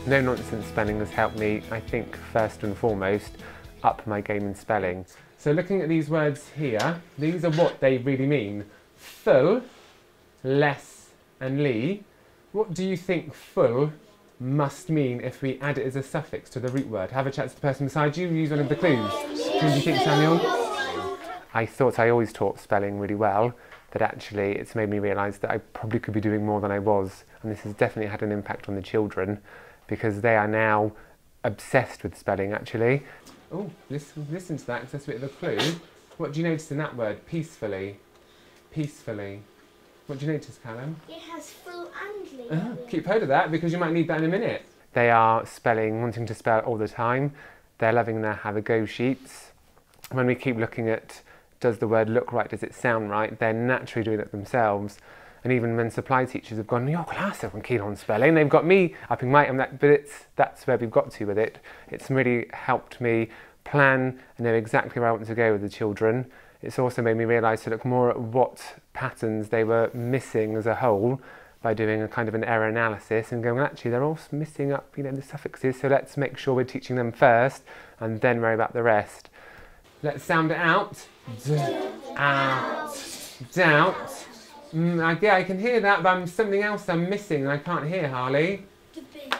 No-nonsense spelling has helped me, I think, first and foremost, up my game in spelling. So looking at these words here, these are what they really mean. Full, less and ly. What do you think full must mean if we add it as a suffix to the root word? Have a chat to the person beside you, use one of the clues. What do you think, Samuel? I thought I always taught spelling really well, but actually it's made me realise that I probably could be doing more than I was, and this has definitely had an impact on the children because they are now obsessed with spelling actually. Oh, listen to that, because that's a bit of a clue. What do you notice in that word? Peacefully. Peacefully. What do you notice, Callum? It has full and ly. Keep hold of that because you might need that in a minute. They are spelling, wanting to spell all the time. They're loving their have-a-go sheets. When we keep looking at does the word look right, does it sound right, they're naturally doing it themselves. And even when supply teachers have gone, your class are keen on spelling, they've got me upping my, but that's where we've got to with it. It's really helped me plan and know exactly where I want to go with the children. It's also made me realise to look more at what patterns they were missing as a whole by doing a kind of an error analysis and going, well, actually they're all missing up, the suffixes, so let's make sure we're teaching them first and then worry about the rest. Let's sound it out. Out. Doubt. Yeah, I can hear that, but something else I'm missing and I can't hear, Harley.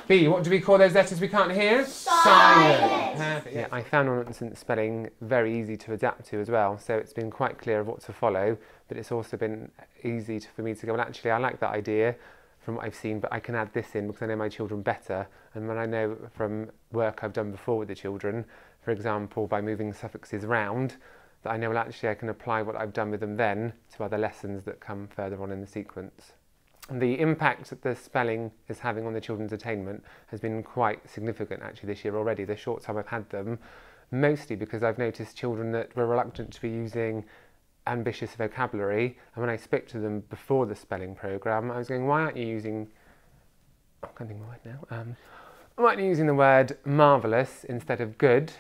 B. What do we call those letters we can't hear? Silent. Perfect. Yeah, I found no-nonsense spelling very easy to adapt to as well, so it's been quite clear of what to follow, but it's also been easy for me to go, well, actually, I like that idea from what I've seen, but I can add this in because I know my children better, and when I know from work I've done before with the children, for example, by moving suffixes round, that I know, well, actually, I can apply what I've done with them then to other lessons that come further on in the sequence. The impact that the spelling is having on the children's attainment has been quite significant actually this year already, the short time I've had them, mostly because I've noticed children that were reluctant to be using ambitious vocabulary, and when I spoke to them before the spelling programme, I was going, why aren't you using, I can't think of the word now, why aren't you using the word marvellous instead of good?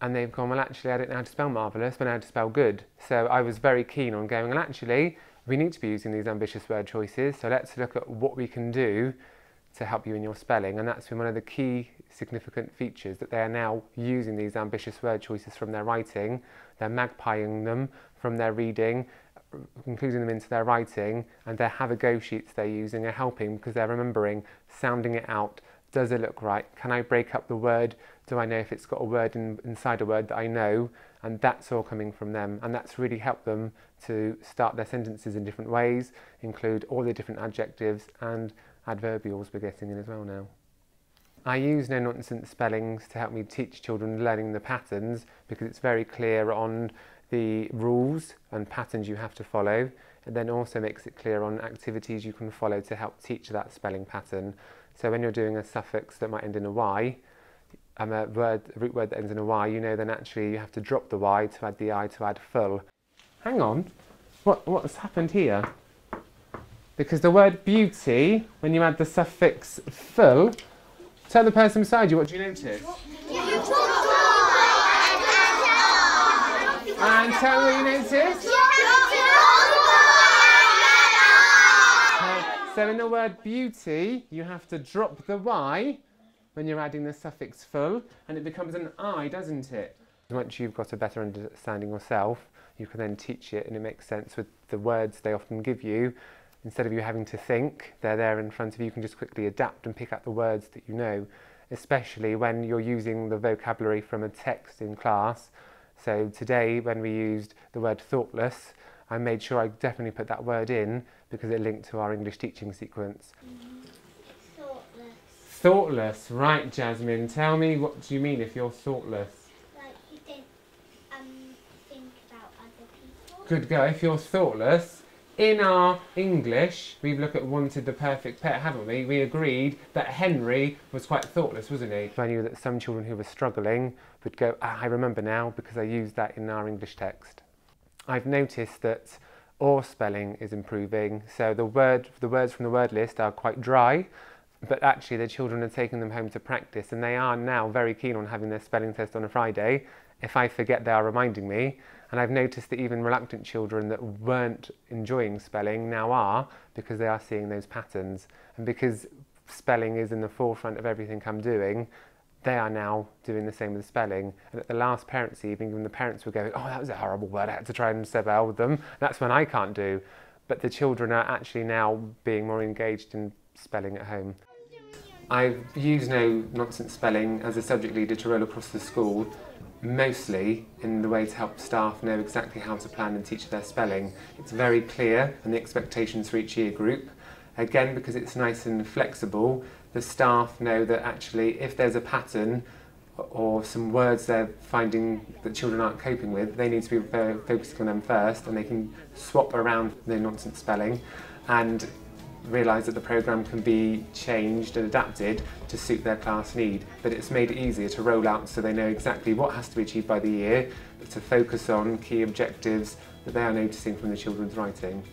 And they've gone, well, actually, I don't know how to spell marvellous, but I know how to spell good. So I was very keen on going, well, actually, we need to be using these ambitious word choices, so let's look at what we can do to help you in your spelling. And that's been one of the key significant features, that they are now using these ambitious word choices from their writing. They're magpieing them from their reading, including them into their writing, and their have-a-go sheets they're using are helping because they're remembering, sounding it out. Does it look right? Can I break up the word? Do I know if it's got a word inside a word that I know? And that's all coming from them. And that's really helped them to start their sentences in different ways, include all the different adjectives and adverbials we're getting in as well now. I use no-nonsense spellings to help me teach children learning the patterns because it's very clear on the rules and patterns you have to follow. It then also makes it clear on activities you can follow to help teach that spelling pattern. So when you're doing a suffix that might end in a Y, a root word that ends in a Y, you know then actually you have to drop the Y to add the I to add full. Hang on, what's happened here? Because the word beauty, when you add the suffix full, tell the person beside you, what do you notice? And tell me what you notice? So in the word beauty, you have to drop the Y when you're adding the suffix full, and it becomes an I, doesn't it? Once you've got a better understanding yourself, you can then teach it, and it makes sense with the words they often give you. Instead of you having to think, they're there in front of you, you can just quickly adapt and pick up the words that you know, especially when you're using the vocabulary from a text in class. So today, when we used the word thoughtless, I made sure I definitely put that word in because it linked to our English teaching sequence. Thoughtless. Thoughtless, right, Jasmine. Tell me, what do you mean if you're thoughtless? Like you don't think about other people. Good go. If you're thoughtless, in our English, we've looked at wanted the perfect pet, haven't we? We agreed that Henry was quite thoughtless, wasn't he? I knew that some children who were struggling would go, I remember now because I used that in our English text. I've noticed that or spelling is improving, so the words from the word list are quite dry, but actually the children are taking them home to practice, and they are now very keen on having their spelling test on a Friday. If I forget, they are reminding me, and I've noticed that even reluctant children that weren't enjoying spelling now are, because they are seeing those patterns, and because spelling is in the forefront of everything I'm doing, they are now doing the same with spelling. And at the last parents' evening, when the parents were going, oh, that was a horrible word, I had to try and spell with them, that's when I can't do. But the children are actually now being more engaged in spelling at home. I've used No Nonsense Spelling as a subject leader to roll across the school, mostly in the way to help staff know exactly how to plan and teach their spelling. It's very clear and the expectations for each year group. Again, because it's nice and flexible, the staff know that actually if there's a pattern or some words they're finding that children aren't coping with, they need to be focusing on them first, and they can swap around No Nonsense Spelling and realise that the programme can be changed and adapted to suit their class need. But it's made it easier to roll out so they know exactly what has to be achieved by the year, but to focus on key objectives that they are noticing from the children's writing.